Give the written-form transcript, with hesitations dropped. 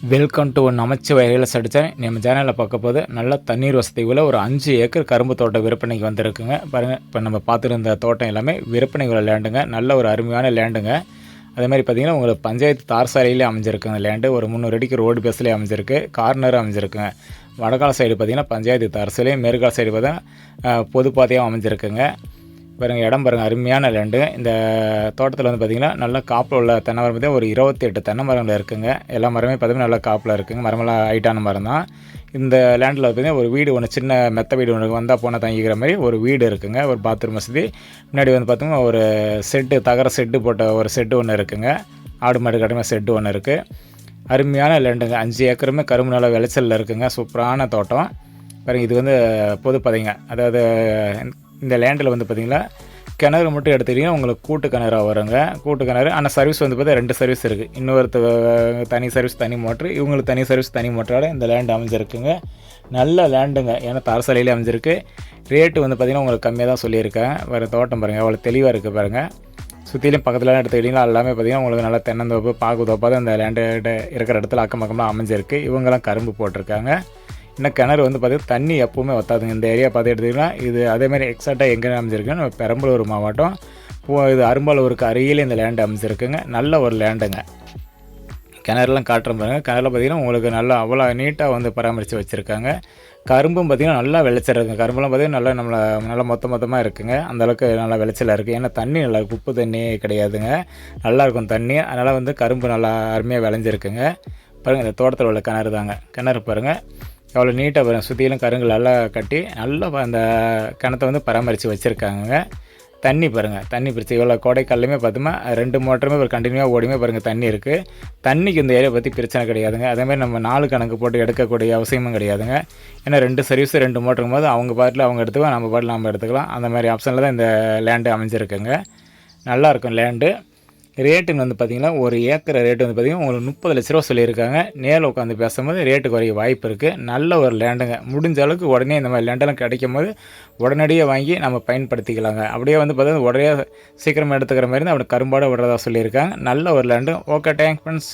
Welcome to Namachivaya real estate channel. நம்ம சேனலில் பார்க்க போது நல்ல தண்ணீர் வசதி உள்ள ஒரு 5 ஏக்கர் கரும்பு தோட்டம் விற்பனைக்கு வந்திருக்குங்க. பாருங்கள், இப்போ நம்ம பார்த்துருந்த தோட்டம் எல்லாமே விற்பனைக்கு உள்ள லேண்டுங்க. நல்ல ஒரு அருமையான லேண்டுங்க. அதே மாதிரி பார்த்திங்கன்னா உங்களுக்கு பஞ்சாயத்து தார் சாலையிலே அமைஞ்சிருக்குங்க லேண்டு. ஒரு 300 அடிக்கு ரோடு பேஸ்லேயே அமைஞ்சிருக்கு, கார்னர் அமைஞ்சிருக்குங்க. வடகால சைடு பார்த்திங்கன்னா பஞ்சாயத்து தார் சாலை, மேற்கால சைடு பார்த்தா பொது பாதையாக அமைஞ்சிருக்குங்க. பாருங்கள், இடம் பாருங்கள், அருமையான லேண்டு. இந்த தோட்டத்தில் வந்து பார்த்திங்கன்னா நல்ல காப்பில் உள்ள தென்னை மரம் பார்த்திங்கன்னா ஒரு 28 தென்னை மரங்கள் இருக்குங்க. எல்லா மரமே பார்த்திங்கன்னா நல்லா காப்பில் இருக்குங்க. மரமெல்லாம் ஹைட்டான மரம் தான். இந்த லேண்டில் பார்த்திங்கன்னா ஒரு வீடு ஒன்று, சின்ன மெத்த வீடு ஒன்று வந்தால் போனால் தங்கிக்கிற மாதிரி ஒரு வீடு இருக்குங்க. ஒரு பாத்ரூம் வசதி. முன்னாடி வந்து பார்த்திங்கன்னா ஒரு செட்டு, தகர செட்டு போட்ட ஒரு செட்டு ஒன்று இருக்குங்க. ஆடு மாடு கட்டுமே செட்டு ஒன்று இருக்குது. அருமையான லேண்டுங்க. 5 ஏக்கருமே கரும்பு நல்லா விளைச்சலில் இருக்குங்க. சூப்பரான தோட்டம் பாருங்கள். இது வந்து பொது பதைங்க. அதாவது இந்த லேண்டில் வந்து பார்த்திங்கன்னா கிணறு மட்டும் எடுத்துக்கிட்டிங்கன்னா உங்களுக்கு கூட்டு கிணறாக வருங்க. கூட்டு கிணறு. ஆனால் சர்வீஸ் வந்து பார்த்தா 2 சர்வீஸ் இருக்குது. இன்னொருத்த தனி சர்வீஸ், தனி மோட்ரு. இவங்களுக்கு தனி சர்வீஸ், தனி மோட்டரோட இந்த லேண்டு அமைஞ்சிருக்குங்க. நல்ல லேண்டுங்க. ஏன்னா தார் சாலையிலே அமைஞ்சிருக்கு. ரேட்டு வந்து பார்த்திங்கன்னா உங்களுக்கு கம்மியாக தான் சொல்லியிருக்கேன். வேறு தோட்டம் பாருங்கள் அவ்வளோ தெளிவாக இருக்குது பாருங்கள். சுற்றிலையும் பக்கத்துலலாம் எடுத்துக்கிட்டிங்கன்னா எல்லாமே பார்த்திங்கன்னா உங்களுக்கு நல்லா தென்னந்தோப்பு, பாக்கு தோப்பாக தான் இந்த லேண்டு இருக்கிற இடத்துல அக்கம் பக்கம்லாம் அமைஞ்சிருக்கு. இவங்கெல்லாம் கரும்பு போட்டிருக்காங்க. இன்னும் கிணறு வந்து பார்த்திங்கன்னா தண்ணி எப்போவுமே வற்றாதுங்க. இந்த ஏரியா பார்த்து எடுத்திங்கன்னா இது அதேமாதிரி எக்ஸாக்டாக எங்கே அமைஞ்சிருக்குன்னு பெரம்பலூர் மாவட்டம் இது அரும்பாலூருக்கு அருகில் இந்த லேண்டு அமைஞ்சிருக்குங்க. நல்ல ஒரு லேண்டுங்க. கிணறுலாம் காட்டுற பாருங்கள். கிணறுல பார்த்திங்கன்னா உங்களுக்கு நல்லா அவ்வளோ நீட்டாக வந்து பராமரித்து வச்சுருக்காங்க. கரும்பும் பார்த்திங்கன்னா நல்லா விளைச்சல் இருக்குங்க. கரும்புலாம் பார்த்திங்கன்னா நல்லா மொத்தமாக இருக்குங்க. அந்தளவுக்கு நல்லா விளைச்சலாக இருக்குது. ஏன்னா தண்ணி நல்லா உப்பு தண்ணி கிடையாதுங்க. நல்லாயிருக்கும் தண்ணி. அதனால் வந்து கரும்பு நல்லா அருமையாக விளைஞ்சிருக்குங்க. பாருங்கள், இந்த தோட்டத்தில் உள்ள கிணறு தாங்க. கிணறு பாருங்கள் எவ்வளோ நீட்டாக பாருங்கள். சுற்றிலும் கருங்கல் நல்லா கட்டி நல்லா அந்த கிணத்தை வந்து பராமரித்து வச்சுருக்காங்க. தண்ணி பாருங்கள், தண்ணி பிரிச்சு இவ்வளோ கோடைக்காலையுமே பார்த்தோமா 2 மோட்டருமே ஒரு கண்டினியூவாக ஓடியுமே பாருங்கள் தண்ணி இருக்குது. தண்ணிக்கு இந்த ஏரியா பற்றி பிரச்சனை கிடையாதுங்க. அதேமாதிரி நம்ம 4 கணக்கு போட்டு எடுக்கக்கூடிய அவசியமும் கிடையாதுங்க. ஏன்னா 2 சர்வீஸ் 2 மோட்டருக்கும் போது அவங்க பாட்டில் அவங்க எடுத்துக்கலாம், நம்ம பாட்டில் நம்ம எடுத்துக்கலாம். அந்த மாதிரி ஆப்ஷனில் தான் இந்த லேண்டு அமைஞ்சிருக்குங்க. நல்லாயிருக்கும் லேண்டு. ரேட்டுன்னு வந்து பார்த்திங்கன்னா ஒரு ஏக்கர் ரேட்டு வந்து பார்த்திங்கன்னா உங்களுக்கு 30 லட்ச ரூபா சொல்லியிருக்காங்க. நேரில் உட்காந்து பேசும்போது ரேட்டு குறைய வாய்ப்பு இருக்குது. நல்ல ஒரு லேண்டுங்க. முடிஞ்ச அளவுக்கு உடனே இந்த மாதிரி லேண்டெல்லாம் கிடைக்கும் போது உடனடியாக வாங்கி நம்ம பயன்படுத்திக்கலாங்க. அப்படியே வந்து பார்த்திங்கன்னா உடனே சீக்கிரமாக எடுத்துக்கிற மாதிரி தான் அப்படி கரும்பாட விடுறதா சொல்லியிருக்காங்க. நல்ல ஒரு லேண்டு. Okay, thanks friends.